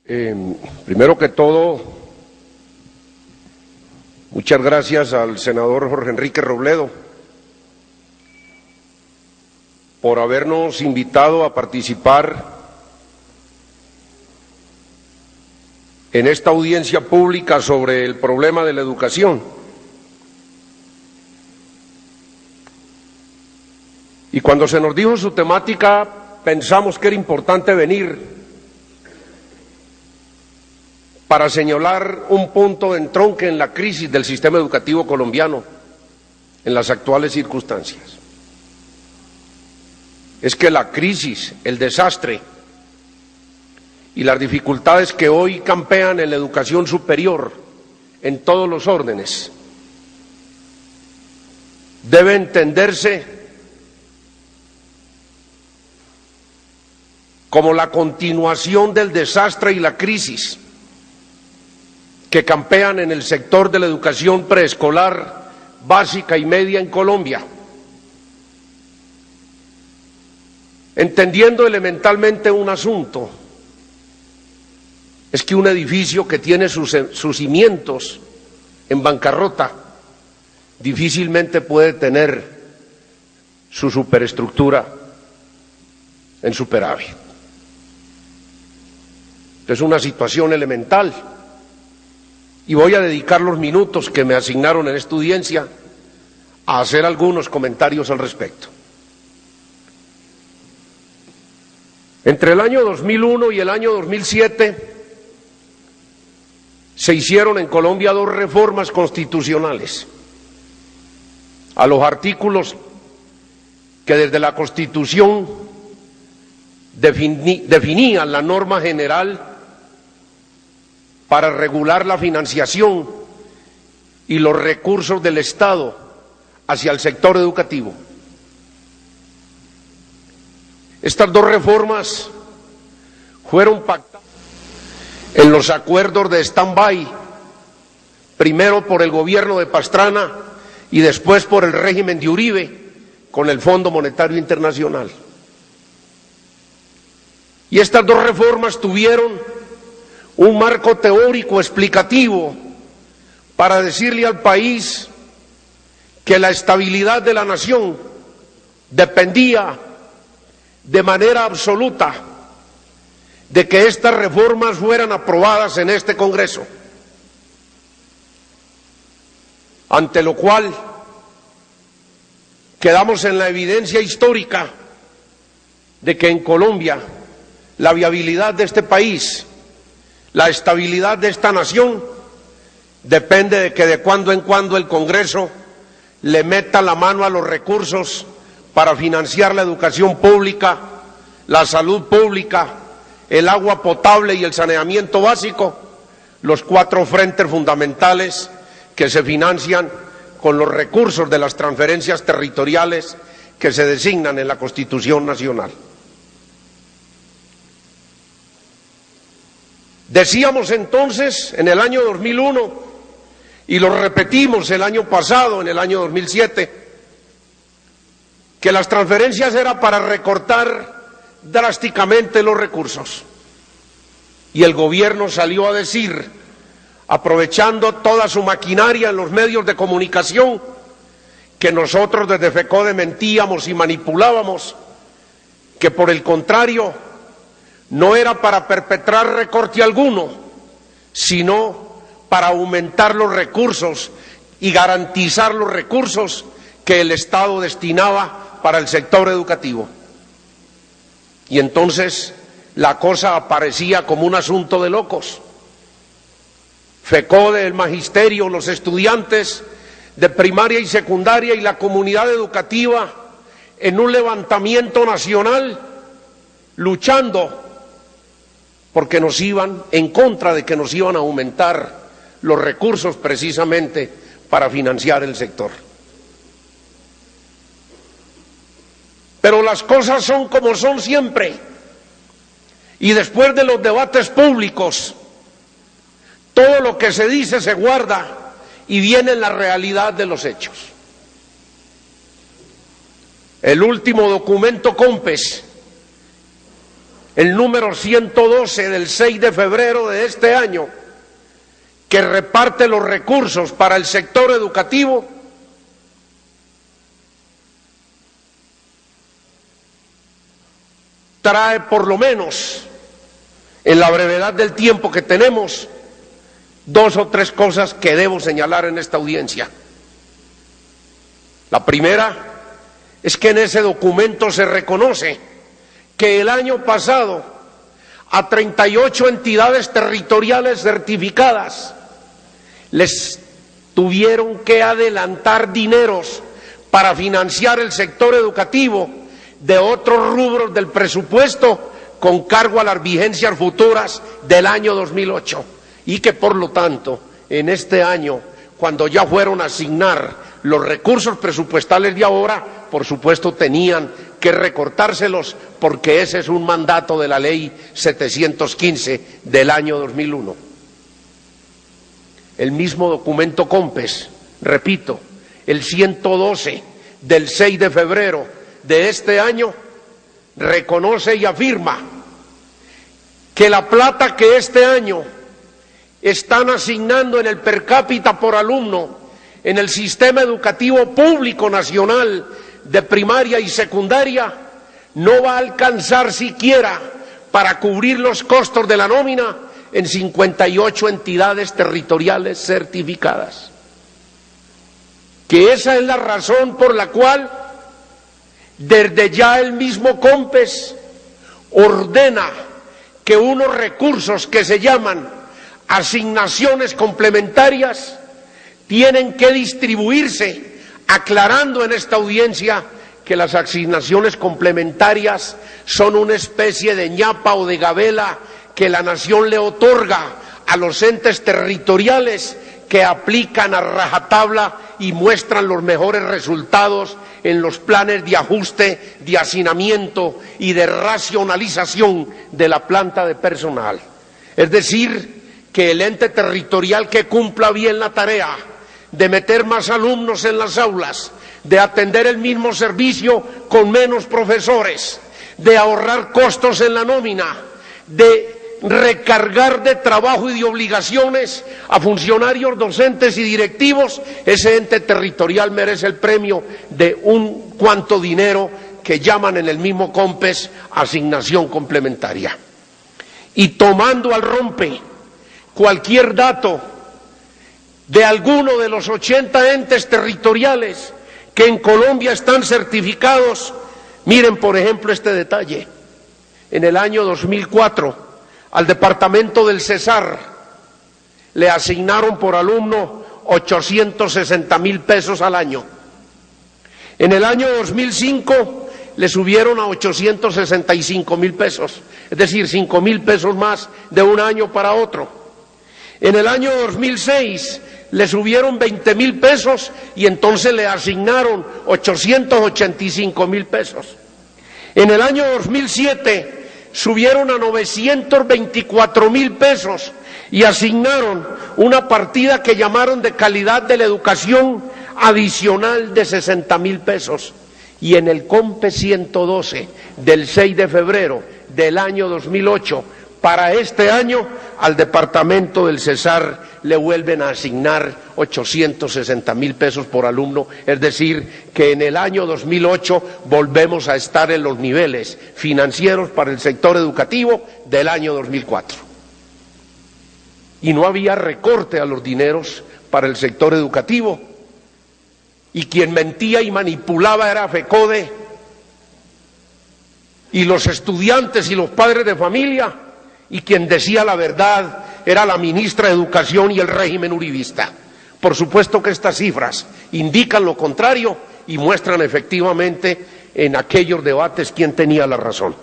Primero que todo, muchas gracias al senador Jorge Enrique Robledo por habernos invitado a participar en esta audiencia pública sobre el problema de la educación. Y cuando se nos dijo su temática, pensamos que era importante venir para señalar un punto de entronque en la crisis del sistema educativo colombiano en las actuales circunstancias. Es que la crisis, el desastre y las dificultades que hoy campean en la educación superior en todos los órdenes debe entenderse como la continuación del desastre y la crisis que campean en el sector de la educación preescolar, básica y media en Colombia, entendiendo elementalmente un asunto: es que un edificio que tiene sus cimientos en bancarrota difícilmente puede tener su superestructura en superávit. Es una situación elemental. Y voy a dedicar los minutos que me asignaron en esta audiencia a hacer algunos comentarios al respecto. Entre el año 2001 y el año 2007 se hicieron en Colombia dos reformas constitucionales a los artículos que desde la Constitución definían la norma general para regular la financiación y los recursos del Estado hacia el sector educativo. Estas dos reformas fueron pactadas en los acuerdos de stand-by, primero por el gobierno de Pastrana y después por el régimen de Uribe con el Fondo Monetario Internacional. Y estas dos reformas tuvieron un marco teórico explicativo para decirle al país que la estabilidad de la nación dependía de manera absoluta de que estas reformas fueran aprobadas en este Congreso, ante lo cual quedamos en la evidencia histórica de que en Colombia la viabilidad de este país, la estabilidad de esta nación, depende de que de cuando en cuando el Congreso le meta la mano a los recursos para financiar la educación pública, la salud pública, el agua potable y el saneamiento básico, los cuatro frentes fundamentales que se financian con los recursos de las transferencias territoriales que se designan en la Constitución Nacional. Decíamos entonces en el año 2001, y lo repetimos el año pasado, en el año 2007, que las transferencias eran para recortar drásticamente los recursos. Y el gobierno salió a decir, aprovechando toda su maquinaria en los medios de comunicación, que nosotros desde FECODE mentíamos y manipulábamos, que por el contrario no era para perpetrar recorte alguno, sino para aumentar los recursos y garantizar los recursos que el Estado destinaba para el sector educativo. Y entonces la cosa aparecía como un asunto de locos. FECODE, el magisterio, los estudiantes de primaria y secundaria y la comunidad educativa en un levantamiento nacional luchando porque nos iban en contra de que nos iban a aumentar los recursos precisamente para financiar el sector. Pero las cosas son como son siempre, y después de los debates públicos, todo lo que se dice se guarda y viene la realidad de los hechos. El último documento COMPES el número 112 del 6 de febrero de este año, que reparte los recursos para el sector educativo, trae por lo menos, en la brevedad del tiempo que tenemos, 2 o 3 cosas que debo señalar en esta audiencia. La primera es que en ese documento se reconoce que el año pasado a 38 entidades territoriales certificadas les tuvieron que adelantar dineros para financiar el sector educativo de otros rubros del presupuesto con cargo a las vigencias futuras del año 2008, y que por lo tanto en este año, cuando ya fueron a asignar los recursos presupuestales de ahora, por supuesto tenían que recortárselos, porque ese es un mandato de la ley 715 del año 2001. El mismo documento COMPES, repito, el 112 del 6 de febrero de este año, reconoce y afirma que la plata que este año están asignando en el per cápita por alumno en el sistema educativo público nacional de primaria y secundaria no va a alcanzar siquiera para cubrir los costos de la nómina en 58 entidades territoriales certificadas. Que esa es la razón por la cual desde ya el mismo COMPES ordena que unos recursos que se llaman asignaciones complementarias tienen que distribuirse, aclarando en esta audiencia que las asignaciones complementarias son una especie de ñapa o de gabela que la nación le otorga a los entes territoriales que aplican a rajatabla y muestran los mejores resultados en los planes de ajuste, de hacinamiento y de racionalización de la planta de personal. Es decir, que el ente territorial que cumpla bien la tarea de meter más alumnos en las aulas, de atender el mismo servicio con menos profesores, de ahorrar costos en la nómina, de recargar de trabajo y de obligaciones a funcionarios, docentes y directivos, ese ente territorial merece el premio de un cuanto dinero que llaman en el mismo COMPES asignación complementaria. Y tomando al rompe cualquier dato de alguno de los 80 entes territoriales que en Colombia están certificados, miren por ejemplo este detalle. En el año 2004 al departamento del Cesar le asignaron por alumno 860.000 pesos al año. En el año 2005 le subieron a 865.000 pesos, es decir, 5.000 pesos más de un año para otro. En el año 2006 le subieron 20.000 pesos y entonces le asignaron 885.000 pesos. En el año 2007 subieron a 924.000 pesos y asignaron una partida que llamaron de calidad de la educación adicional de 60.000 pesos. Y en el COMPES 112 del 6 de febrero del año 2008, para este año, al departamento del Cesar le vuelven a asignar 860.000 pesos por alumno, es decir, que en el año 2008 volvemos a estar en los niveles financieros para el sector educativo del año 2004. Y no había recorte a los dineros para el sector educativo, y quien mentía y manipulaba era FECODE, y los estudiantes y los padres de familia, y quien decía la verdad era la ministra de Educación y el régimen uribista. Por supuesto que estas cifras indican lo contrario y muestran efectivamente en aquellos debates quién tenía la razón.